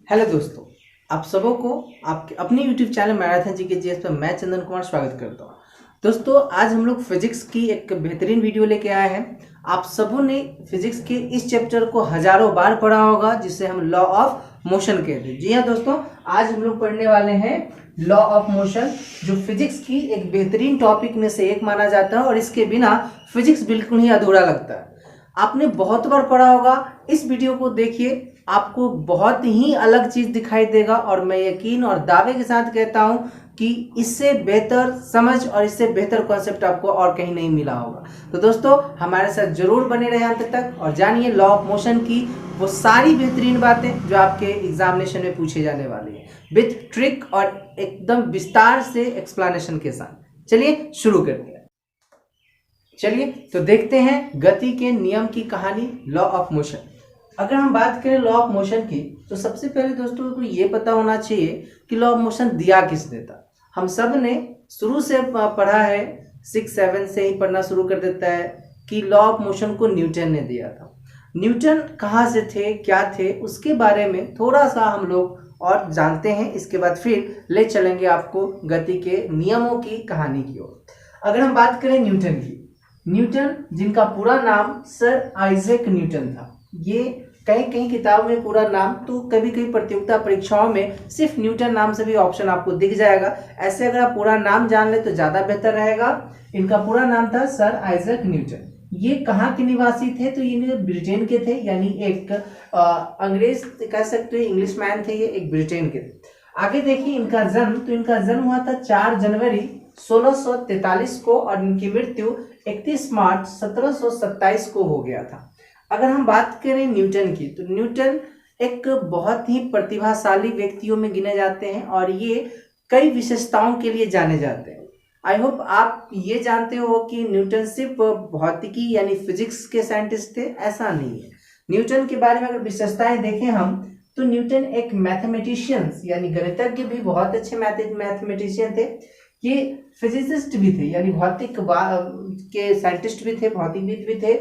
Hello दोस्तों, आप सबों को आपके अपने YouTube चैनल मैराथन GK पर मैं चंदन कुमार स्वागत करता हूँ। दोस्तों, आज हम लोग फिजिक्स की एक बेहतरीन वीडियो लेके आए हैं। आप सबों ने फिजिक्स के इस चैप्टर को हजारों बार पढ़ा होगा, जिसे हम लॉ ऑफ मोशन कहते हैं। जी हाँ दोस्तों, आज हम लोग पढ़ने वाले हैं लॉ ऑफ मोशन, जो फिजिक्स की एक बेहतरीन टॉपिक में से एक माना जाता है और इसके बिना फिजिक्स बिल्कुल ही अधूरा लगता है। आपने बहुत बार पढ़ा होगा, इस वीडियो को देखिए, आपको बहुत ही अलग चीज दिखाई देगा और मैं यकीन और दावे के साथ कहता हूं कि इससे बेहतर समझ और इससे बेहतर कॉन्सेप्ट आपको और कहीं नहीं मिला होगा। तो दोस्तों, हमारे साथ जरूर बने रहे अंत तक और जानिए लॉ ऑफ मोशन की वो सारी बेहतरीन बातें जो आपके एग्जामिनेशन में पूछे जाने वाली है, विथ ट्रिक और एकदम विस्तार से एक्सप्लेनेशन के साथ। चलिए शुरू करते हैं। चलिए तो देखते हैं गति के नियम की कहानी, लॉ ऑफ मोशन। अगर हम बात करें लॉ ऑफ मोशन की, तो सबसे पहले दोस्तों को ये पता होना चाहिए कि लॉ ऑफ मोशन दिया किसने था। हम सब ने शुरू से पढ़ा है, 6-7 से ही पढ़ना शुरू कर देता है कि लॉ ऑफ मोशन को न्यूटन ने दिया था। न्यूटन कहाँ से थे, क्या थे, उसके बारे में थोड़ा सा हम लोग और जानते हैं। इसके बाद फिर ले चलेंगे आपको गति के नियमों की कहानी की ओर। अगर हम बात करें न्यूटन की, न्यूटन जिनका पूरा नाम सर आइजैक न्यूटन था, ये कई किताबों में पूरा नाम, तो कभी कभी प्रतियोगिता परीक्षाओं में सिर्फ न्यूटन नाम से भी ऑप्शन आपको दिख जाएगा। ऐसे अगर आप पूरा नाम जान ले तो ज्यादा बेहतर रहेगा। इनका पूरा नाम था सर आइजैक न्यूटन। ये कहाँ के निवासी थे, तो ये ब्रिटेन के थे, यानी एक अंग्रेज कह सकते हो, इंग्लिश मैन थे, ये एक ब्रिटेन के थे। आगे देखिए इनका जन्म, तो इनका जन्म हुआ था 4 जनवरी 1643 को और इनकी मृत्यु 31 मार्च 1727 को हो गया था। अगर हम बात करें न्यूटन की, तो न्यूटन एक बहुत ही प्रतिभाशाली व्यक्तियों में गिने जाते हैं और ये कई विशेषताओं के लिए जाने जाते हैं। आई होप आप ये जानते हो कि न्यूटन सिर्फ भौतिकी यानी फिजिक्स के साइंटिस्ट थे, ऐसा नहीं है। न्यूटन के बारे में अगर विशेषताएं देखें हम, तो न्यूटन एक मैथमेटिशियंस यानी गणितज्ञ भी बहुत अच्छे मैथमेटिशियन थे। ये फिजिसिस्ट भी थे, यानी भौतिक के साइंटिस्ट भी थे, भौतिकविद भी थे।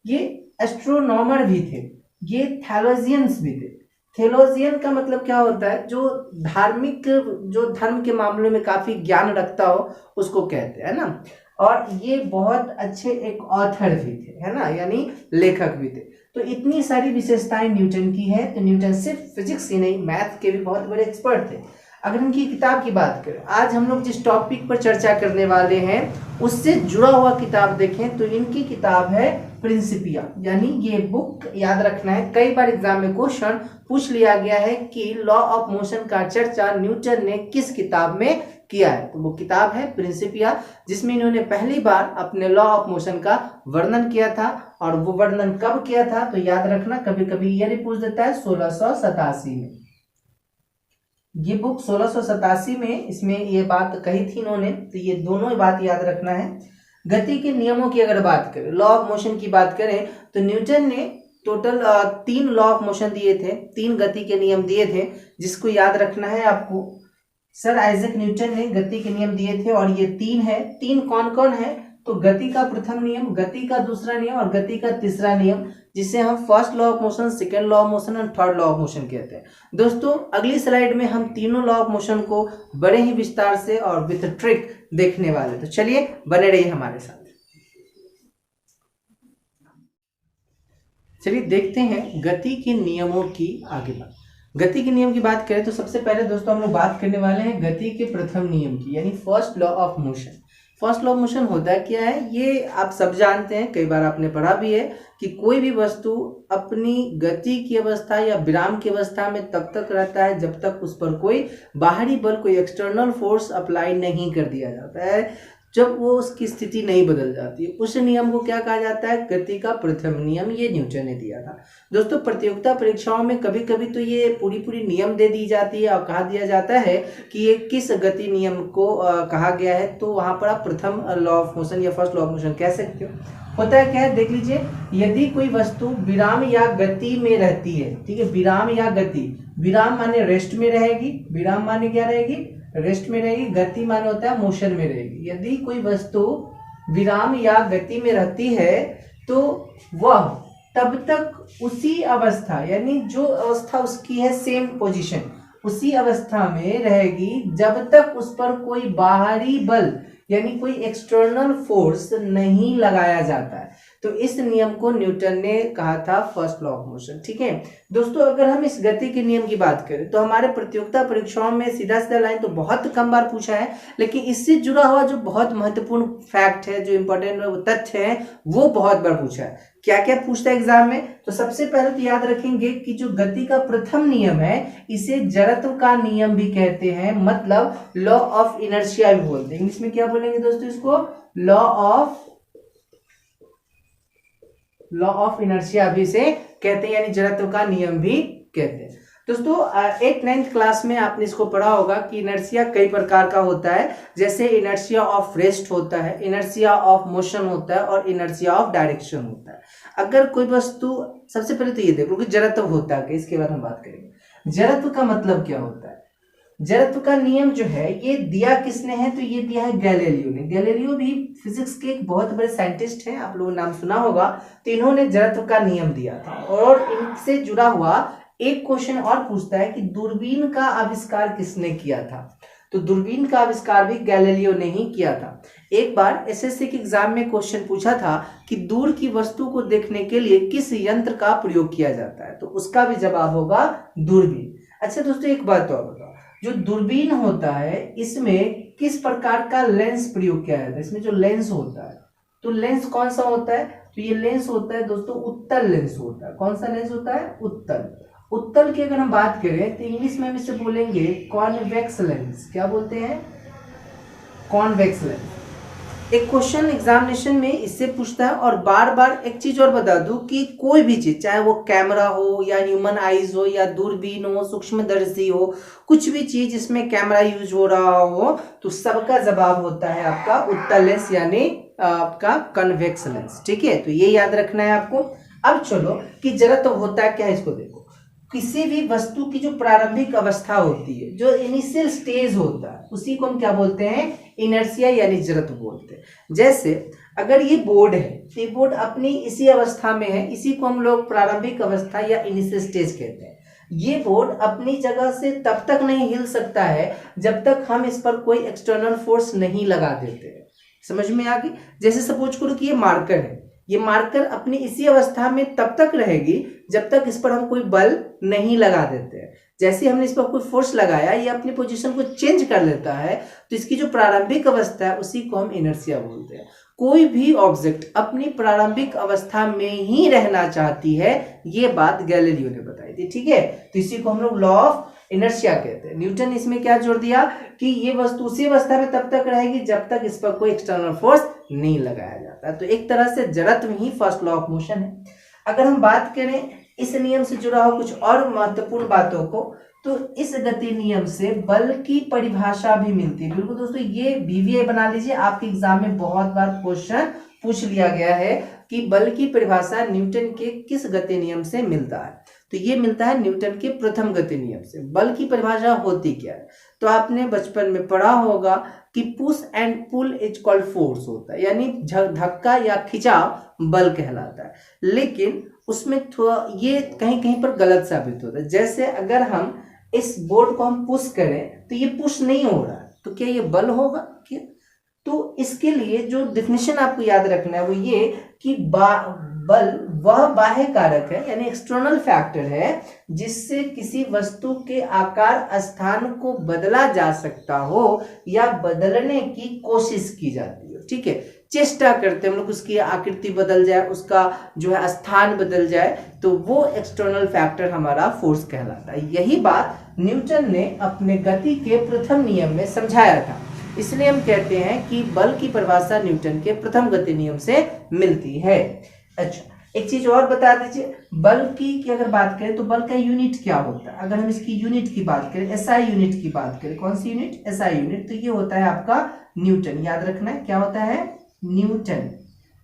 ये एस्ट्रोनॉमर भी थे, ये थैलोजियंस भी थे। थैलोजियन का मतलब क्या होता है, जो धार्मिक, जो धर्म के मामले में काफी ज्ञान रखता हो, उसको कहते हैं ना। और ये बहुत अच्छे एक ऑथर भी थे, है ना, यानी लेखक भी थे। तो इतनी सारी विशेषताएं न्यूटन की है। तो न्यूटन सिर्फ फिजिक्स ही नहीं, मैथ के भी बहुत बड़े एक्सपर्ट थे। अगर इनकी किताब की बात करें, आज हम लोग जिस टॉपिक पर चर्चा करने वाले हैं उससे जुड़ा हुआ किताब देखें तो इनकी किताब है प्रिंसिपिया, यानी ये बुक याद रखना है। कई बार एग्जाम में क्वेश्चन पूछ लिया गया है कि लॉ ऑफ मोशन का चर्चा न्यूटन ने किस किताब में किया है, तो वो किताब है प्रिंसिपिया, जिसमें इन्होंने पहली बार अपने लॉ ऑफ मोशन का वर्णन किया था। और वो वर्णन कब किया था, तो याद रखना, कभी कभी ईयर ही पूछ देता है, 1687 में। ये बुक 1687 में इसमें ये बात कही थी इन्होंने, तो ये दोनों बात याद रखना है। गति के नियमों की अगर बात करें, लॉ ऑफ मोशन की बात करें, तो न्यूटन ने टोटल 3 लॉ ऑफ मोशन दिए थे, 3 गति के नियम दिए थे, जिसको याद रखना है आपको। सर आइजैक न्यूटन ने गति के नियम दिए थे और ये 3 है। 3 कौन कौन है, तो गति का प्रथम नियम, गति का दूसरा नियम और गति का तीसरा नियम, जिसे हम first law of motion, second law of motion और थर्ड लॉ ऑफ मोशन कहते हैं। दोस्तों, अगली स्लाइड में हम तीनों लॉ ऑफ मोशन को बड़े ही विस्तार से और विथ ट्रिक देखने वाले। तो चलिए बने रहिए हमारे साथ। चलिए देखते हैं गति के नियमों की आगे बात। गति के नियम की बात करें तो सबसे पहले दोस्तों हम लोग बात करने वाले हैं गति के प्रथम नियम की, यानी first law of motion. First law of motion होता क्या है, ये आप सब जानते हैं, कई बार आपने पढ़ा भी है कि कोई भी वस्तु अपनी गति की अवस्था या विराम की अवस्था में तब तक रहता है जब तक उस पर कोई बाहरी बल, कोई एक्सटर्नल फोर्स अप्लाई नहीं कर दिया जाता है, जब वो उसकी स्थिति नहीं बदल जाती है। उस नियम को क्या कहा जाता है, गति का प्रथम नियम। ये न्यूटन ने दिया था। दोस्तों, प्रतियोगिता परीक्षाओं में कभी कभी तो ये पूरी नियम दे दी जाती है और कहा दिया जाता है कि ये किस गति नियम को कहा गया है, तो वहां पर आप प्रथम लॉ ऑफ मोशन या फर्स्ट लॉ ऑफ मोशन कह सकते हो। होता है क्या है, देख लीजिए, यदि कोई वस्तु विराम या गति में रहती है, ठीक है, विराम या गति, विराम माने रेस्ट में रहेगी, विराम माने क्या रहेगी, रेस्ट में रहेगी, गति माने होता है मोशन में रहेगी। यदि कोई वस्तु विराम या गति में रहती है तो वह तब तक उसी अवस्था, यानी जो अवस्था उसकी है सेम पोजीशन, उसी अवस्था में रहेगी जब तक उस पर कोई बाहरी बल यानी कोई एक्सटर्नल फोर्स नहीं लगाया जाता है। तो इस नियम को न्यूटन ने कहा था फर्स्ट लॉ ऑफ मोशन। ठीक है दोस्तों, अगर हम इस गति के नियम की बात करें तो हमारे प्रतियोगिता परीक्षाओं में सीधा सीधा लाइन तो बहुत कम बार पूछा है, लेकिन इससे जुड़ा हुआ जो बहुत महत्वपूर्ण फैक्ट है, जो इंपॉर्टेंट तथ्य है, वो बहुत बार पूछा है। क्या क्या पूछता है एग्जाम में, तो सबसे पहले तो याद रखेंगे कि जो गति का प्रथम नियम है इसे जड़त्व का नियम भी कहते हैं, मतलब लॉ ऑफ इनर्शिया भी बोलते हैं। इंग्लिश में क्या बोलेंगे दोस्तों इसको, लॉ ऑफ इनर्शिया भी इसे कहते हैं, यानी जड़त्व का नियम भी कहते हैं। दोस्तों 8th-9th क्लास में आपने इसको पढ़ा होगा कि इनर्शिया कई प्रकार का होता है, जैसे इनर्शिया ऑफ रेस्ट होता है, इनर्शिया ऑफ मोशन होता है और इनर्शिया ऑफ डायरेक्शन होता है। अगर कोई वस्तु, सबसे पहले तो ये देखो कि जड़त्व होता है, इसके बाद हम बात करेंगे जड़त्व का मतलब क्या होता है। जड़त्व का नियम जो है ये दिया किसने है, तो ये दिया है गैलीलियो ने। गैलीलियो भी फिजिक्स के एक बहुत बड़े साइंटिस्ट हैं, आप लोगों ने नाम सुना होगा। तो इन्होंने जड़त्व का नियम दिया था, और इनसे जुड़ा हुआ एक क्वेश्चन और पूछता है कि दूरबीन का आविष्कार किसने किया था। तो दूरबीन का आविष्कार भी गैलीलियो ने ही किया था। एक बार एसएससी के एग्जाम में क्वेश्चन पूछा था कि दूर की वस्तु को देखने के लिए किस यंत्र का प्रयोग किया जाता है, तो उसका भी जवाब होगा दूरबीन। अच्छा दोस्तों एक बात और बताओ, जो दूरबीन होता है इसमें किस प्रकार का लेंस प्रयोग किया जाता है। इसमें जो लेंस होता है, तो लेंस कौन सा होता है, तो ये लेंस होता है दोस्तों उत्तल लेंस होता है। कौन सा लेंस होता है, उत्तल। उत्तल की अगर हम बात करें तो इंग्लिश में हम इसे बोलेंगे कॉन्वेक्स लेंस। क्या बोलते हैं, कॉन्वेक्स लेंस। एक क्वेश्चन एग्जामिनेशन में इससे पूछता है। और बार बार एक चीज और बता दूं कि कोई भी चीज, चाहे वो कैमरा हो या ह्यूमन आईज हो या दूरबीन हो, सूक्ष्मदर्शी हो, कुछ भी चीज जिसमें कैमरा यूज हो रहा हो, तो सबका जवाब होता है आपका उत्तल लेंस यानी आपका कन्वेक्स लेंस। ठीक है, तो ये याद रखना है आपको। अब चलो कि जड़त्व होता है क्या है, इसको देखो। किसी भी वस्तु की जो प्रारंभिक अवस्था होती है, जो इनिशियल स्टेज होता है, उसी को हम क्या बोलते हैं, इनर्शिया यानी जड़त्व बोलते हैं। जैसे अगर ये बोर्ड है, तो ये बोर्ड अपनी इसी अवस्था में है, इसी को हम लोग प्रारंभिक अवस्था या इनिशियल स्टेज कहते हैं। ये बोर्ड अपनी जगह से तब तक नहीं हिल सकता है जब तक हम इस पर कोई एक्सटर्नल फोर्स नहीं लगा देते। समझ में आ गई। जैसे सपोज करो कि ये मार्कर है, ये मार्कर अपनी इसी अवस्था में तब तक रहेगी जब तक इस पर हम कोई बल नहीं लगा देते हैं। जैसे हमने इस पर कोई फोर्स लगाया, ये अपनी पोजीशन को चेंज कर लेता है, तो इसकी जो प्रारंभिक अवस्था है उसी को हम इनर्शिया बोलते हैं। कोई भी ऑब्जेक्ट अपनी प्रारंभिक अवस्था में ही रहना चाहती है, ये बात गैलीलियो ने बताई थी। ठीक है, तो इसी को हम लोग लॉ ऑफ इनर्शिया कहते हैं। न्यूटन इसमें क्या जोड़ दिया कि ये वस्तु उसी अवस्था में तब तक रहेगी जब तक इस पर कोई एक्सटर्नल फोर्स नहीं लगाया जाता। तो एक तरह से जड़त्व ही फर्स्ट लॉ ऑफ मोशन है। अगर हम बात करें इस नियम से जुड़ा हुआ कुछ और महत्वपूर्ण बातों को, तो इस गति नियम से बल की परिभाषा भी मिलती है। बिल्कुल दोस्तों, ये बीवीए बना लीजिए, आपके एग्जाम में बहुत बार क्वेश्चन पूछ लिया गया है कि बल की परिभाषा न्यूटन के किस गति नियम से मिलता है। तो ये मिलता है न्यूटन के प्रथम गति नियम से। बल की परिभाषा होती क्या है, तो आपने बचपन में पढ़ा होगा कि push and pull is called force होता है, यानी धक्का या खिंचाव बल कहलाता है। लेकिन उसमें थोड़ा ये कहीं कहीं पर गलत साबित होता है। जैसे अगर हम इस बोर्ड को हम पुश करें तो ये पुश नहीं हो रहा है, तो क्या ये बल होगा क्या? तो इसके लिए जो डेफिनेशन आपको याद रखना है वो ये कि बल वह बाह्य कारक है, यानी एक्सटर्नल फैक्टर है, जिससे किसी वस्तु के आकार स्थान को बदला जा सकता हो या बदलने की कोशिश की जाती है। ठीक है, चेष्टा करते हैं हम लोग उसकी आकृति बदल जाए, उसका जो है स्थान बदल जाए, तो वो एक्सटर्नल फैक्टर हमारा फोर्स कहलाता है। यही बात न्यूटन ने अपने गति के प्रथम नियम में समझाया था। इसलिए हम कहते हैं कि बल की परिभाषा न्यूटन के प्रथम गति नियम से मिलती है। अच्छा, एक चीज और बता दीजिए, बल की अगर बात करें तो बल का यूनिट क्या होता है। अगर हम इसकी यूनिट की बात करें, एसआई यूनिट की बात करें, कौन सी यूनिट, एसआई यूनिट, तो ये होता है आपका न्यूटन। याद रखना है क्या होता है, न्यूटन।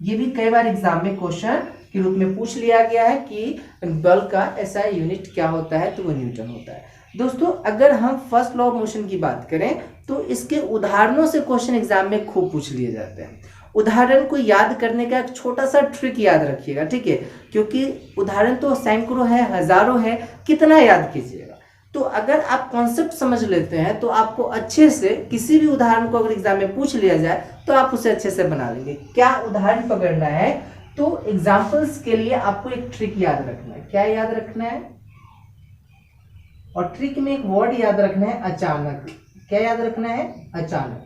ये भी कई बार एग्जाम में क्वेश्चन के रूप में पूछ लिया गया है कि बल का एसआई यूनिट क्या होता है, तो वो न्यूटन होता है। दोस्तों अगर हम फर्स्ट लॉ ऑफ मोशन की बात करें तो इसके उदाहरणों से क्वेश्चन एग्जाम में खूब पूछ लिए जाते हैं। उदाहरण को याद करने का एक छोटा सा ट्रिक याद रखिएगा, ठीक है, क्योंकि उदाहरण तो सैकड़ों है, हजारों है, कितना याद कीजिएगा। तो अगर आप कॉन्सेप्ट समझ लेते हैं तो आपको अच्छे से किसी भी उदाहरण को अगर एग्जाम में पूछ लिया जाए तो आप उसे अच्छे से बना लेंगे। क्या उदाहरण पकड़ना है, तो एग्जाम्पल्स के लिए आपको एक ट्रिक याद रखना है। क्या याद रखना है, और ट्रिक में एक वर्ड याद रखना है, अचानक। क्या याद रखना है, अचानक।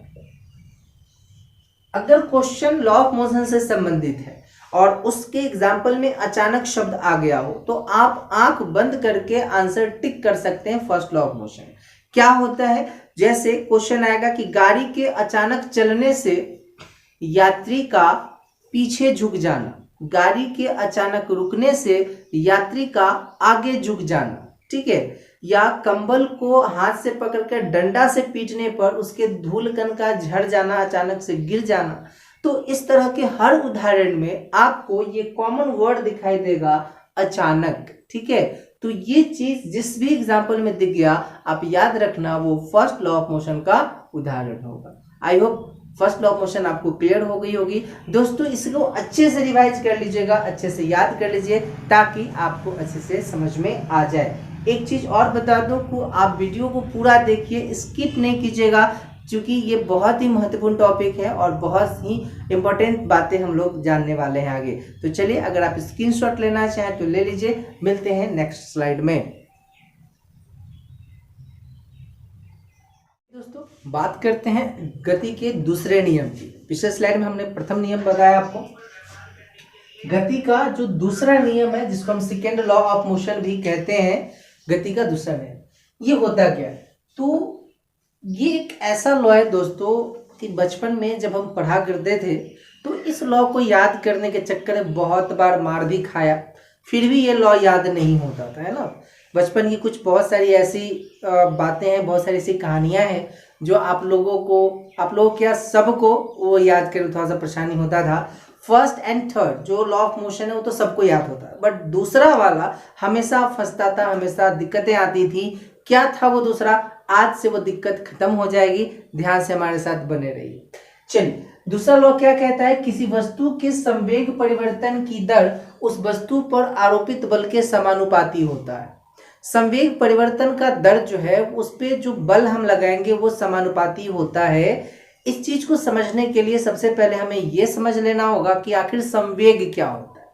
अगर क्वेश्चन लॉ ऑफ मोशन से संबंधित है और उसके एग्जाम्पल में अचानक शब्द आ गया हो तो आप आंख बंद करके आंसर टिक कर सकते हैं फर्स्ट लॉ ऑफ मोशन। क्या होता है, जैसे क्वेश्चन आएगा कि गाड़ी के अचानक चलने से यात्री का पीछे झुक जाना, गाड़ी के अचानक रुकने से यात्री का आगे झुक जाना, ठीक है, या कंबल को हाथ से पकड़कर डंडा से पीटने पर उसके धूलकण का झड़ जाना, अचानक से गिर जाना। तो इस तरह के हर उदाहरण में आपको ये कॉमन वर्ड दिखाई देगा, अचानक, ठीक है। तो ये चीज जिस भी एग्जाम्पल में दिख गया आप याद रखना वो फर्स्ट लॉ ऑफ मोशन का उदाहरण होगा। I hope first law of motion आपको क्लियर हो गई होगी दोस्तों। इसको अच्छे से रिवाइज कर लीजिएगा, अच्छे से याद कर लीजिए ताकि आपको अच्छे से समझ में आ जाए। एक चीज और बता दूं कि आप वीडियो को पूरा देखिए, स्किप नहीं कीजिएगा, क्योंकि ये बहुत ही महत्वपूर्ण टॉपिक है और बहुत ही इंपॉर्टेंट बातें हम लोग जानने वाले हैं आगे। तो चलिए, अगर आप स्क्रीनशॉट लेना चाहें तो ले लीजिए। मिलते हैं नेक्स्ट स्लाइड में। दोस्तों बात करते हैं गति के दूसरे नियम की। पिछले स्लाइड में हमने प्रथम नियम बताया आपको। गति का जो दूसरा नियम है जिसको हम सेकेंड लॉ ऑफ मोशन भी कहते हैं, गति का दूसरा नियम, ये होता क्या है, तो ये एक ऐसा लॉ है दोस्तों कि बचपन में जब हम पढ़ा करते थे तो इस लॉ को याद करने के चक्कर में बहुत बार मार भी खाया, फिर भी ये लॉ याद नहीं होता था, है ना। बचपन की कुछ बहुत सारी ऐसी बातें हैं, बहुत सारी ऐसी कहानियां हैं जो आप लोगों क्या सबको वो याद करने थोड़ा सा परेशानी होता था। फर्स्ट एंड थर्ड जो लॉ ऑफ मोशन है वो तो सबको याद होता है, बट दूसरा वाला हमेशा फंसता था, हमेशा दिक्कतें आती थी। क्या था वो दूसरा, आज से वो दिक्कत खत्म हो जाएगी, ध्यान से हमारे साथ बने रहिए। चलिए, दूसरा लॉ क्या कहता है, किसी वस्तु के संवेग परिवर्तन की दर उस वस्तु पर आरोपित बल के समानुपाती होता है। संवेग परिवर्तन का दर जो है उस पे जो बल हम लगाएंगे वो समानुपाती होता है। इस चीज को समझने के लिए सबसे पहले हमें ये समझ लेना होगा कि आखिर संवेग क्या होता है।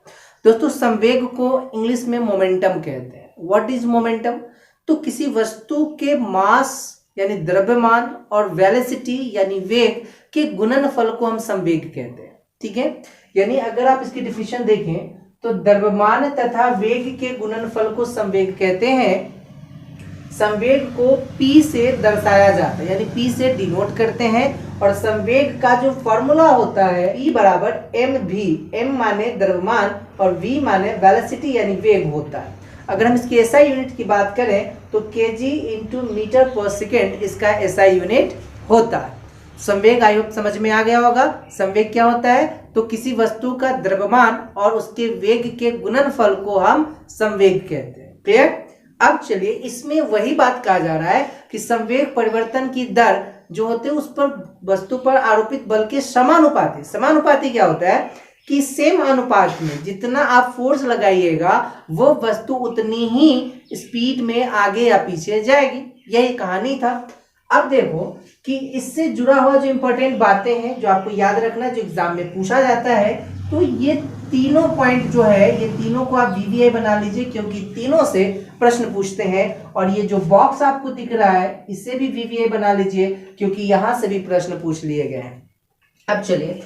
दोस्तों संवेग को इंग्लिश में मोमेंटम कहते हैं। व्हाट इज मोमेंटम, तो किसी वस्तु के मास यानी द्रव्यमान और वेलोसिटी यानी वेग के गुणनफल को हम संवेग कहते हैं, ठीक है। यानी अगर आप इसकी डिफिनेशन देखें तो द्रव्यमान तथा वेग के गुणनफल को संवेग कहते हैं। संवेग को P से दर्शाया जाता है, यानी P से डिनोट करते हैं, और संवेग का जो फॉर्मूला होता है E बराबर mv, m माने द्रव्यमान और v माने वेलोसिटी यानी वेग होता है। अगर हम इसकी SI यूनिट की बात करें तो kg इंटू मीटर पर सेकेंड इसका SI यूनिट होता है। संवेग आई होप समझ में आ गया होगा। संवेग क्या होता है, तो किसी वस्तु का द्रव्यमान और उसके वेग के गुणनफल को हम संवेग कहते हैं। क्लियर। अब चलिए, इसमें वही बात कहा जा रहा है कि संवेग परिवर्तन की दर जो होते हैं उस पर वस्तु पर आरोपित बल के समानुपाती। समानुपाती क्या होता है कि सेम अनुपात में जितना आप फोर्स लगाइएगा वो वस्तु उतनी ही स्पीड में आगे या पीछे जाएगी। यही कहानी था। अब देखो कि इससे जुड़ा हुआ जो इंपॉर्टेंट बातें हैं जो आपको याद रखना, जो एग्जाम में पूछा जाता है, तो ये तीनों पॉइंट जो है ये तीनों को आप VVI बना लीजिए, क्योंकि तीनों से प्रश्न पूछते हैं। और ये जो बॉक्स आपको दिख रहा है इसे भी VVI बना लीजिए, क्योंकि यहां से भी प्रश्न पूछ लिए गए हैं। अब चलिए,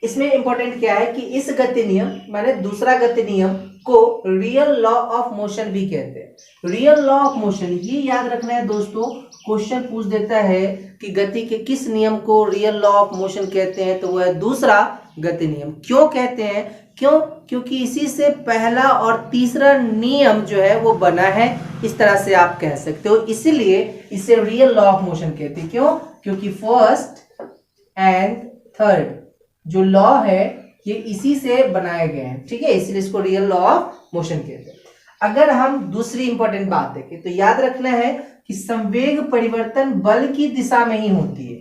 इसमें इंपॉर्टेंट क्या है कि इस गति नियम माने दूसरा गति नियम को रियल लॉ ऑफ मोशन भी कहते हैं। रियल लॉ ऑफ मोशन ये याद रखना है दोस्तों। क्वेश्चन पूछ देता है कि गति के किस नियम को रियल लॉ ऑफ मोशन कहते हैं, तो वह है दूसरा गति नियम। क्यों कहते हैं, क्योंकि इसी से पहला और तीसरा नियम जो है वो बना है, इस तरह से आप कह सकते हो। इसीलिए इसे रियल लॉ ऑफ मोशन कहते हैं। क्यों, क्योंकि फर्स्ट एंड थर्ड जो लॉ है ये इसी से बनाए गए हैं, ठीक है, इसलिए इसको रियल लॉ ऑफ मोशन कहते हैं। अगर हम दूसरी इंपॉर्टेंट बात देखें तो याद रखना है कि संवेग परिवर्तन बल की दिशा में ही होती है।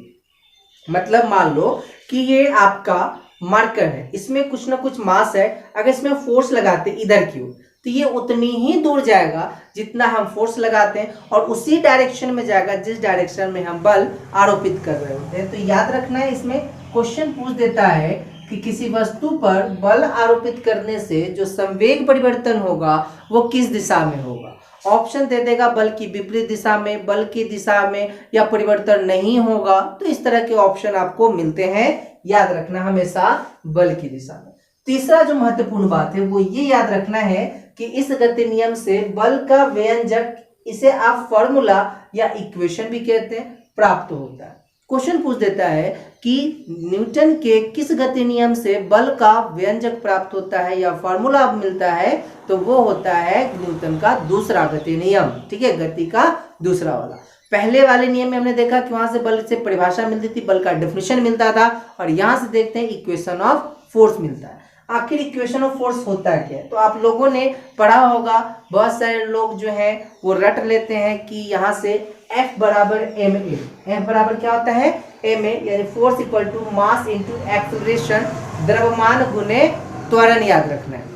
मतलब मान लो कि ये आपका मार्कर है, इसमें कुछ ना कुछ मास है, अगर इसमें फोर्स लगाते इधर की ओर तो ये उतनी ही दूर जाएगा जितना हम फोर्स लगाते हैं, और उसी डायरेक्शन में जाएगा जिस डायरेक्शन में हम बल आरोपित कर रहे होते हैं। तो याद रखना है, इसमें क्वेश्चन पूछ देता है कि किसी वस्तु पर बल आरोपित करने से जो संवेग परिवर्तन होगा वो किस दिशा में होगा। ऑप्शन दे देगा बल की विपरीत दिशा में, बल की दिशा में, या परिवर्तन नहीं होगा। तो इस तरह के ऑप्शन आपको मिलते हैं, याद रखना हमेशा बल की दिशा में। तीसरा जो महत्वपूर्ण बात है वो ये याद रखना है कि इस गति नियम से बल का व्यंजक, इसे आप फॉर्मूला या इक्वेशन भी कहते हैं, प्राप्त होता है। क्वेश्चन पूछ देता है कि न्यूटन के किस गति नियम से बल का व्यंजक प्राप्त होता है या फॉर्मूला मिलता है, तो वो होता है न्यूटन का दूसरा गति नियम। ठीक है, गति का दूसरा वाला। पहले वाले नियम में हमने देखा कि वहां से बल से परिभाषा मिलती थी, बल का डेफिनेशन मिलता था, और यहां से देखते हैं इक्वेशन ऑफ फोर्स मिलता है। आखिर इक्वेशन ऑफ फोर्स होता क्या है, तो आप लोगों ने पढ़ा होगा, बहुत सारे लोग जो है वो रट लेते हैं कि यहाँ से F बराबर ma, F बराबर क्या होता है ma, यानी force equal to mass into acceleration, द्रव्यमान गुने त्वरण, याद रखना है।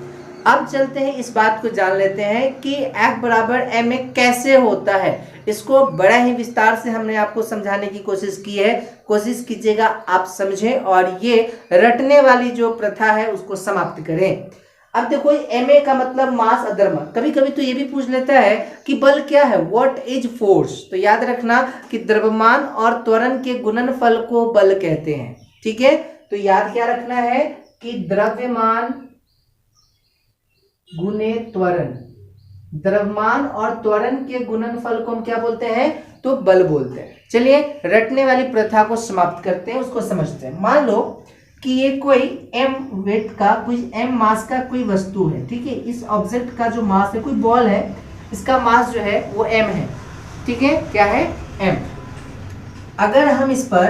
अब चलते हैं इस बात को जान लेते हैं कि F बराबर ma कैसे होता है। इसको बड़ा ही विस्तार से हमने आपको समझाने की कोशिश की है, कोशिश कीजिएगा आप समझें और ये रटने वाली जो प्रथा है उसको समाप्त करें। अब देखो ma का मतलब मास अद्रव्यमान, कभी कभी तो ये भी पूछ लेता है कि बल क्या है, व्हाट इज फोर्स। तो याद रखना कि द्रव्यमान और त्वरण के गुणनफल को बल कहते हैं। ठीक है, तो याद क्या रखना है कि द्रव्यमान गुने त्वरण, द्रव्यमान और त्वरण के गुणनफल को हम क्या बोलते हैं, तो बल बोलते हैं। चलिए रटने वाली प्रथा को समाप्त करते हैं, उसको समझते हैं। मान लो कि ये कोई m वेट का, कोई m मास का कोई वस्तु है। ठीक है, इस ऑब्जेक्ट का जो मास है, कोई बॉल है, इसका मास जो है वो m है। ठीक है, क्या है m। अगर हम इस पर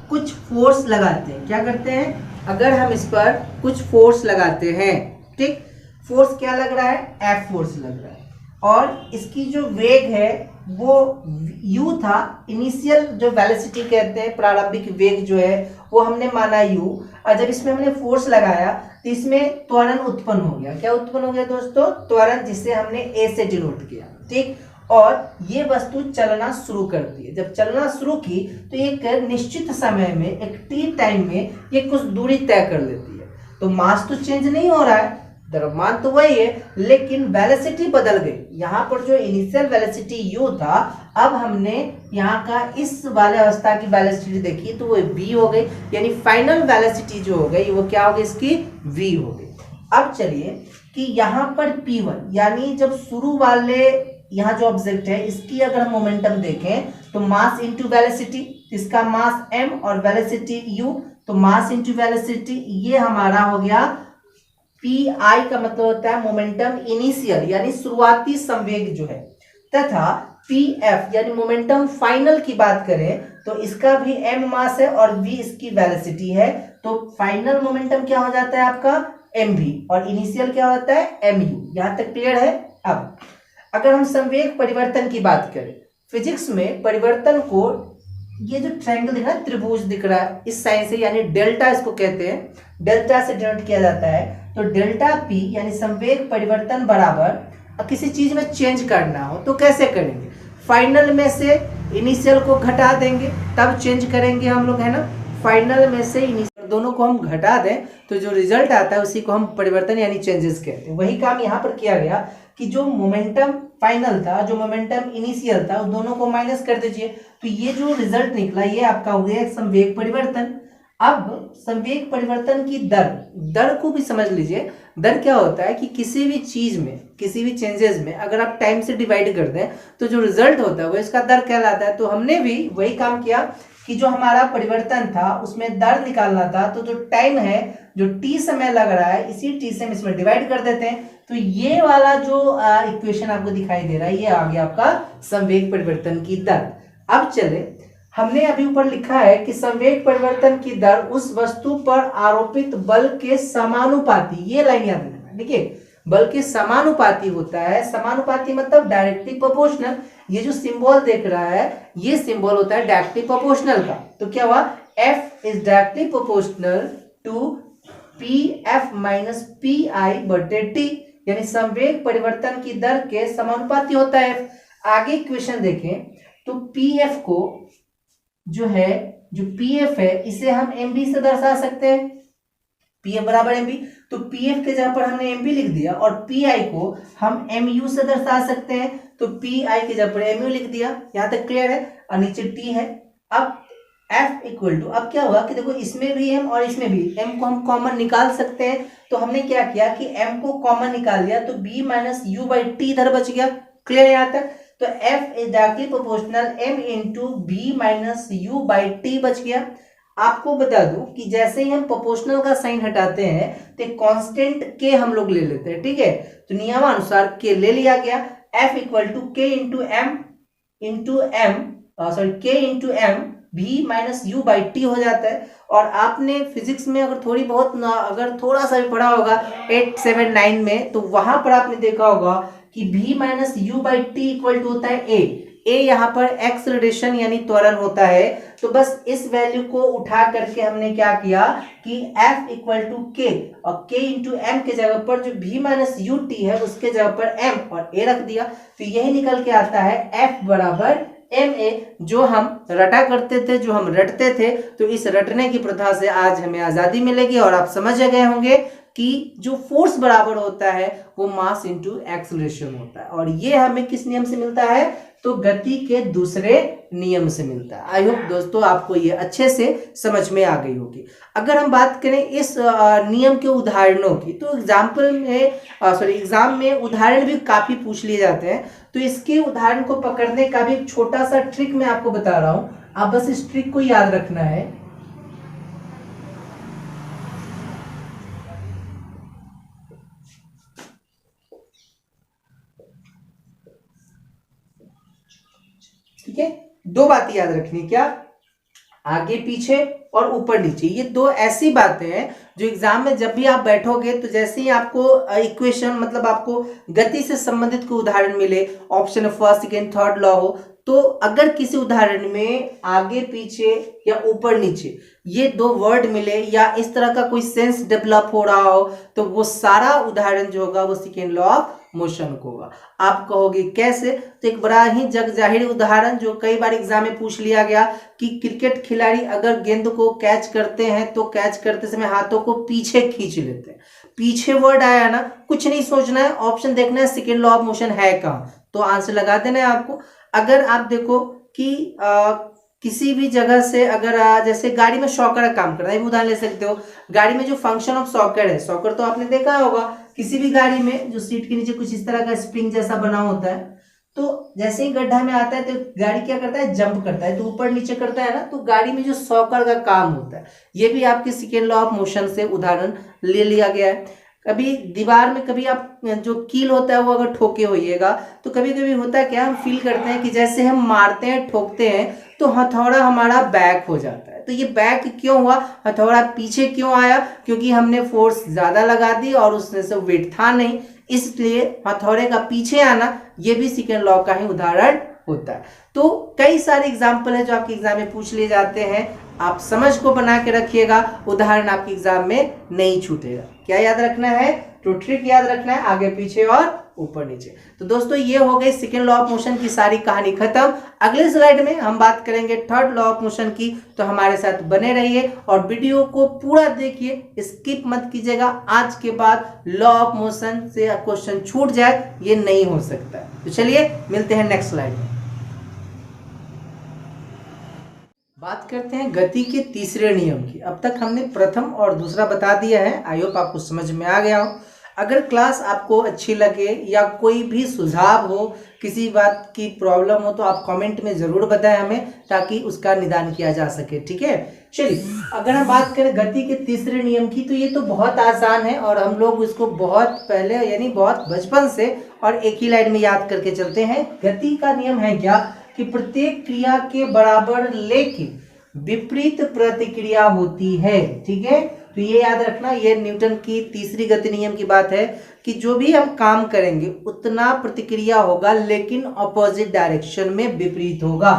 कुछ फोर्स लगाते हैं, क्या करते हैं, अगर हम इस पर कुछ फोर्स लगाते हैं, ठीक, फोर्स क्या लग रहा है, F फोर्स लग रहा है, और इसकी जो वेग है वो u था, इनिशियल जो वेलोसिटी कहते हैं, प्रारंभिक वेग जो है वो हमने माना u, और जब इसमें हमने फोर्स लगाया तो इसमें त्वरण उत्पन्न हो गया। क्या उत्पन्न हो गया दोस्तों, त्वरण, जिसे हमने a से डिनोट किया। ठीक, और ये वस्तु चलना शुरू करती है। जब चलना शुरू की तो एक निश्चित समय में, एक t टाइम में ये कुछ दूरी तय कर लेती है। तो मास तो चेंज नहीं हो रहा है, द्रव्यमान तो वही है, लेकिन वेलोसिटी बदल गई। यहाँ पर जो इनिशियल वेलोसिटी u था, अब हमने यहाँ का इस वाले अवस्था की वेलोसिटी देखी तो वो v हो गई, यानी फाइनल वेलोसिटी जो हो गई वो क्या हो गई, इसकी v हो गई। अब चलिए कि यहाँ पर p1, यानी जब शुरू वाले यहाँ जो ऑब्जेक्ट है इसकी अगर हम मोमेंटम देखें तो मास इंटू वेलोसिटी, इसका मास m और वेलोसिटी u, तो मास इंटू वेलोसिटी, ये हमारा हो गया PI का मतलब होता है मोमेंटम इनिशियल, यानी शुरुआती संवेग जो है, तथा PF यानी मोमेंटम फाइनल की बात करें तो इसका भी m मास है और v इसकी वेलोसिटी है। तो फाइनल मोमेंटम क्या हो जाता है आपका mv, और इनिशियल क्या होता है mu। यहां तक क्लियर है। अब अगर हम संवेग परिवर्तन की बात करें, फिजिक्स में परिवर्तन को, ये जो ट्रायंगल दिख रहा है, त्रिभुज दिख रहा है, इस साइन से, यानी डेल्टा इसको कहते हैं, डेल्टा से डिनोट किया जाता है। तो डेल्टा p यानी संवेग परिवर्तन बराबर, किसी चीज में चेंज करना हो तो कैसे करेंगे, फाइनल में से इनिशियल को घटा देंगे तब चेंज करेंगे हम लोग, है ना। फाइनल में से इनिशियल दोनों को हम घटा दें तो जो रिजल्ट आता है उसी को हम परिवर्तन यानी चेंजेस कहते हैं। वही काम यहाँ पर किया गया कि जो मोमेंटम फाइनल था, जो मोमेंटम इनिशियल था, उस दोनों को माइनस कर दीजिए, तो ये जो रिजल्ट निकला ये आपका हो गया संवेग परिवर्तन। अब संवेग परिवर्तन की दर को भी समझ लीजिए। दर क्या होता है कि किसी भी चीज में, किसी भी चेंजेस में अगर आप टाइम से डिवाइड कर दें तो जो रिजल्ट होता है वो इसका दर कहलाता है। तो हमने भी वही काम किया कि जो हमारा परिवर्तन था उसमें दर निकालना था, तो जो टाइम है, जो t समय लग रहा है, इसी t से हम इसमें डिवाइड कर देते हैं। तो ये वाला जो इक्वेशन आपको दिखाई दे रहा है, ये आ गया आपका संवेग परिवर्तन की दर। अब चले, हमने अभी ऊपर लिखा है कि संवेग परिवर्तन की दर उस वस्तु पर आरोपित बल के समानुपाती, ये लाइन याद रखना। देखिए, बल के समानुपाती होता है। समानुपाती मतलब डायरेक्टली प्रोपोर्शनल। ये जो सिंबल देख रहा है, ये सिंबल होता है डायरेक्टली प्रोपोर्शनल का। तो क्या हुआ, F is directly proportional to p f minus p i बटे टी, यानी संवेग परिवर्तन की दर के समानुपाती होता है। आगे इक्वेशन देखें तो पी एफ को जो पी एफ है इसे हम एम बी से दर्शा सकते हैं, पी एफ बराबर एम बी, तो पी एफ के जगह पर हमने एम बी लिख दिया और पी आई को हम एम यू से दर्शा सकते हैं, तो पी आई की जगह पर एम यू लिख दिया। यहां तक क्लियर है, और नीचे टी है। अब F इक्वल टू, अब क्या हुआ कि देखो इसमें भी M और इसमें भी M को हम कॉमन निकाल सकते हैं, तो हमने क्या किया कि M को कॉमन निकाल दिया, तो B minus u by t इधर बच गया। क्लियर यहां तक, तो F is directly proportional M into b minus u by t बच गया। आपको बता दूं कि जैसे ही हम प्रोपोर्शनल का साइन हटाते हैं तो कांस्टेंट के हम लोग ले लेते हैं, ठीक है, तो नियमानुसार के ले लिया गया। F इक्वल टू के इंटू एम भी माइनस यू बाई टी हो जाता है। और आपने फिजिक्स में अगर थोड़ा सा भी पढ़ा होगा 8, 7, 9 में, तो वहां पर आपने देखा होगा कि भी minus u by t equal to होता है ए यहाँ पर एक्सलरेशन यानी त्वरण होता है। तो बस इस वैल्यू को उठा करके हमने क्या किया कि F इक्वल टू के, और के इंटू एम के जगह पर जो भी माइनस यू टी है उसके जगह पर एम और ए रख दिया, तो यही निकल के आता है F बराबर एम ए, जो हम रटा करते थे, जो हम रटते थे। तो इस रटने की प्रथा से आज हमें आजादी मिलेगी, और आप समझ गए होंगे कि जो फोर्स बराबर होता है वो मास इंटू एक्सेलरेशन होता है, और ये हमें किस नियम से मिलता है, तो गति के दूसरे नियम से मिलता है। आई होप दोस्तों आपको ये अच्छे से समझ में आ गई होगी। अगर हम बात करें इस नियम के उदाहरणों की, तो एग्जाम में उदाहरण भी काफी पूछ लिए जाते हैं, तो इसके उदाहरण को पकड़ने का भी एक छोटा सा ट्रिक मैं आपको बता रहा हूं, आप बस इस ट्रिक को याद रखना है। ठीक है, दो बातें याद रखनी, क्या, आगे पीछे और ऊपर नीचे, ये दो ऐसी बातें हैं जो एग्जाम में जब भी आप बैठोगे तो जैसे ही आपको इक्वेशन मतलब आपको गति से संबंधित कोई उदाहरण मिले, option first second third law हो, तो अगर किसी उदाहरण में आगे पीछे या ऊपर नीचे ये दो वर्ड मिले या इस तरह का कोई सेंस डेवलप हो रहा हो, तो वो सारा उदाहरण जो होगा वो सेकेंड लॉ ऑफ मोशन को होगा। आप कहोगे कैसे, तो एक बड़ा ही जग जाहिर उदाहरण जो कई बार एग्जाम में पूछ लिया गया कि क्रिकेट खिलाड़ी अगर गेंद को कैच करते हैं तो कैच करते समय हाथों को पीछे खींच लेते हैं। पीछे वर्ड आया ना, कुछ नहीं सोचना है, ऑप्शन देखना है सेकेंड लॉ ऑफ मोशन है कहाँ, तो आंसर लगा देना है आपको। अगर आप देखो कि किसी भी जगह से अगर जैसे गाड़ी में शॉकर का काम कर रहा है, उदाहरण ले सकते हो, गाड़ी में जो फंक्शन ऑफ शॉकर है, शॉकर तो आपने देखा होगा किसी भी गाड़ी में जो सीट के नीचे कुछ इस तरह का स्प्रिंग जैसा बना होता है, तो जैसे ही गड्ढा में आता है तो गाड़ी क्या करता है, जंप करता है, तो ऊपर नीचे करता है ना, तो गाड़ी में जो शॉकर का काम होता है, ये भी आपके सेकेंड लॉ ऑफ मोशन से उदाहरण ले लिया गया है। कभी दीवार में कभी आप जो कील होता है वो अगर ठोके होइएगा, तो कभी कभी होता है क्या, हम फील करते हैं कि जैसे हम मारते हैं ठोकते हैं तो हथौड़ा हमारा बैक हो जाता है। तो ये बैक क्यों हुआ, हथौड़ा पीछे क्यों आया, क्योंकि हमने फोर्स ज्यादा लगा दी और उसमें से वेट था नहीं, इसलिए हथौड़े का पीछे आना ये भी सेकेंड लॉ का ही उदाहरण होता है। तो कई सारे एग्जाम्पल है जो आपके एग्जाम में पूछ लिए जाते हैं, आप समझ को बना के रखिएगा, उदाहरण आपके एग्जाम में नहीं छूटेगा। क्या याद रखना है, तो ट्रिक याद रखना है, आगे पीछे और ऊपर नीचे। तो दोस्तों ये हो गई सेकेंड लॉ ऑफ मोशन की सारी कहानी खत्म। अगले स्लाइड में हम बात करेंगे थर्ड लॉ ऑफ मोशन की, तो हमारे साथ बने रहिए और वीडियो को पूरा देखिए, स्किप मत कीजिएगा। आज के बाद लॉ ऑफ मोशन से क्वेश्चन छूट जाए ये नहीं हो सकता। तो चलिए मिलते हैं नेक्स्ट स्लाइड में। बात करते हैं गति के तीसरे नियम की। अब तक हमने प्रथम और दूसरा बता दिया है, आई होप आपको समझ में आ गया हो। अगर क्लास आपको अच्छी लगे या कोई भी सुझाव हो, किसी बात की प्रॉब्लम हो, तो आप कमेंट में ज़रूर बताएं हमें, ताकि उसका निदान किया जा सके, ठीक है। चलिए अगर हम बात करें गति के तीसरे नियम की, तो ये तो बहुत आसान है और हम लोग इसको बहुत पहले यानी बहुत बचपन से और एक ही लाइन में याद करके चलते हैं। गति का नियम है क्या कि प्रत्येक क्रिया के बराबर लेकिन विपरीत प्रतिक्रिया होती है, ठीक है। तो ये याद रखना, ये न्यूटन की तीसरी गति नियम की बात है कि जो भी हम काम करेंगे उतना प्रतिक्रिया होगा लेकिन ऑपोजिट डायरेक्शन में विपरीत होगा।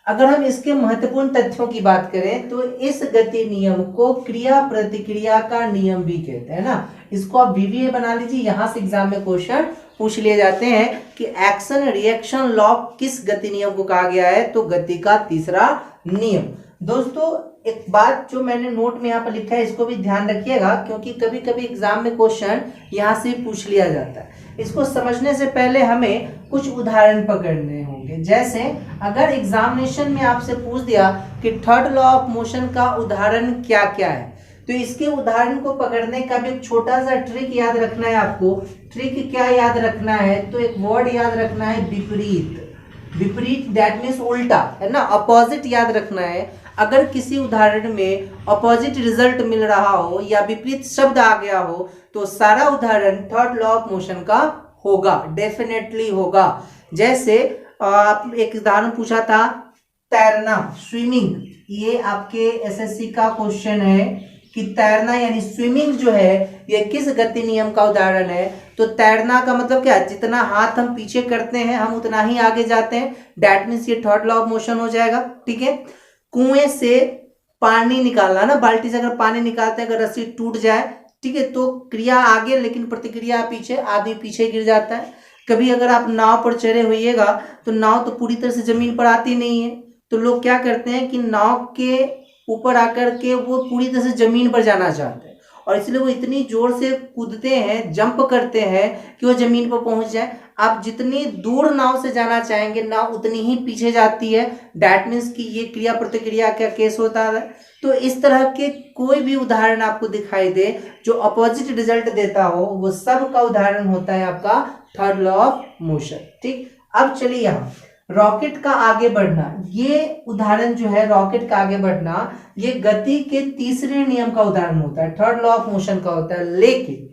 अगर हम इसके महत्वपूर्ण तथ्यों की बात करें तो इस गति नियम को क्रिया प्रतिक्रिया का नियम भी कहते हैं ना। इसको आप वीवीए बना लीजिए, यहां से एग्जाम में क्वेश्चन पूछ लिए जाते हैं कि एक्शन रिएक्शन लॉ किस गति नियम को कहा गया है, तो गति का तीसरा नियम। दोस्तों एक बात जो मैंने नोट में यहाँ पर लिखा है इसको भी ध्यान रखिएगा, क्योंकि कभी कभी एग्जाम में क्वेश्चन यहाँ से पूछ लिया जाता है। इसको समझने से पहले हमें कुछ उदाहरण पकड़ने होंगे। जैसे अगर एग्जामिनेशन में आपसे पूछ दिया कि थर्ड लॉ ऑफ मोशन का उदाहरण क्या क्या है, तो इसके उदाहरण को पकड़ने का भी एक छोटा सा ट्रिक याद रखना है आपको। ट्रिक क्या याद रखना है, तो एक वर्ड याद रखना है विपरीत। विपरीत दैट मीन्स उल्टा, है ना, अपोजिट याद रखना है। अगर किसी उदाहरण में अपोजिट रिजल्ट मिल रहा हो या विपरीत शब्द आ गया हो तो सारा उदाहरण थर्ड लॉ ऑफ मोशन का होगा, डेफिनेटली होगा। जैसे आप एक उदाहरण पूछा था तैरना, स्विमिंग, ये आपके एसएससी का क्वेश्चन है कि तैरना यानी स्विमिंग जो है ये किस गति नियम का उदाहरण है। तो तैरना का मतलब क्या है, जितना हाथ हम पीछे करते हैं हम उतना ही आगे जाते हैं, दैट मीन्स ये थर्ड लॉ ऑफ मोशन हो जाएगा। ठीक है। कुएं से पानी निकालना ना, बाल्टी से अगर पानी निकालते हैं, अगर रस्सी टूट जाए, ठीक है, तो क्रिया आगे लेकिन प्रतिक्रिया पीछे, आदमी पीछे गिर जाता है। कभी अगर आप नाव पर चढ़े होइएगा तो नाव तो पूरी तरह से जमीन पर आती नहीं है, तो लोग क्या करते हैं कि नाव के ऊपर आकर के वो पूरी तरह से जमीन पर जाना चाहते हैं और इसलिए वो इतनी जोर से कूदते हैं, जंप करते हैं कि वो जमीन पर पहुंच जाए। आप जितनी दूर नाव से जाना चाहेंगे नाव उतनी ही पीछे जाती है, दैट मीन्स कि ये क्रिया प्रतिक्रिया का केस होता है। तो इस तरह के कोई भी उदाहरण आपको दिखाई दे जो अपोजिट रिजल्ट देता हो, वो सब का उदाहरण होता है आपका थर्ड लॉ ऑफ मोशन। ठीक। अब चलिए यहाँ रॉकेट का आगे बढ़ना, ये उदाहरण जो है रॉकेट का आगे बढ़ना, ये गति के तीसरे नियम का उदाहरण होता है, थर्ड लॉ ऑफ मोशन का होता है। लेकिन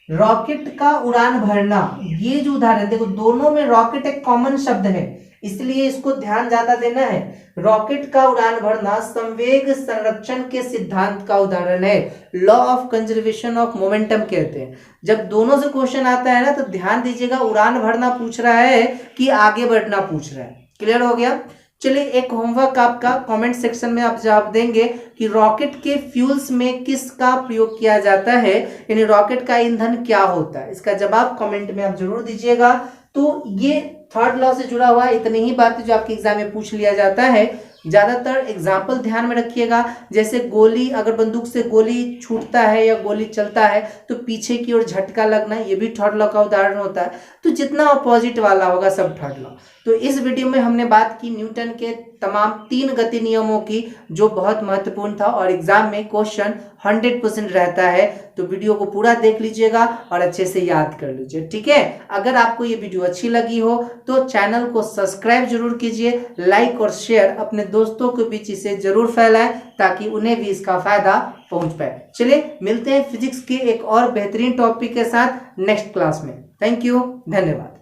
रॉकेट का उड़ान भरना, ये जो उदाहरण, देखो दोनों में रॉकेट एक कॉमन शब्द है, इसलिए इसको ध्यान ज्यादा देना है। रॉकेट का उड़ान भरना संवेग संरक्षण के सिद्धांत का उदाहरण है, law of conservation of momentum कहते हैं। जब दोनों से क्वेश्चन आता है ना तो ध्यान दीजिएगा, उड़ान भरना पूछ रहा है कि आगे बढ़ना पूछ रहा है। क्लियर हो गया। चलिए एक होमवर्क आपका कमेंट सेक्शन में आप जवाब देंगे कि रॉकेट के फ्यूल्स में किसका प्रयोग किया जाता है, यानी रॉकेट का ईंधन क्या होता है, इसका जवाब कमेंट में आप जरूर दीजिएगा। तो ये थर्ड लॉ से जुड़ा हुआ इतनी ही बातें जो आपके एग्जाम में पूछ लिया जाता है। ज्यादातर एग्जाम्पल ध्यान में रखिएगा, जैसे गोली, अगर बंदूक से गोली छूटता है या गोली चलता है तो पीछे की ओर झटका लगना, ये भी थर्ड लॉ का उदाहरण होता है। तो जितना अपोजिट वाला होगा सब थर्ड लॉ। तो इस वीडियो में हमने बात की न्यूटन के तमाम 3 गति नियमों की, जो बहुत महत्वपूर्ण था और एग्जाम में क्वेश्चन 100% रहता है। तो वीडियो को पूरा देख लीजिएगा और अच्छे से याद कर लीजिए। ठीक है। अगर आपको ये वीडियो अच्छी लगी हो तो चैनल को सब्सक्राइब जरूर कीजिए, लाइक और शेयर अपने दोस्तों के बीच इसे जरूर फैलाएं ताकि उन्हें भी इसका फायदा पहुंच पाए। चलिए मिलते हैं फिजिक्स के एक और बेहतरीन टॉपिक के साथ नेक्स्ट क्लास में। थैंक यू, धन्यवाद।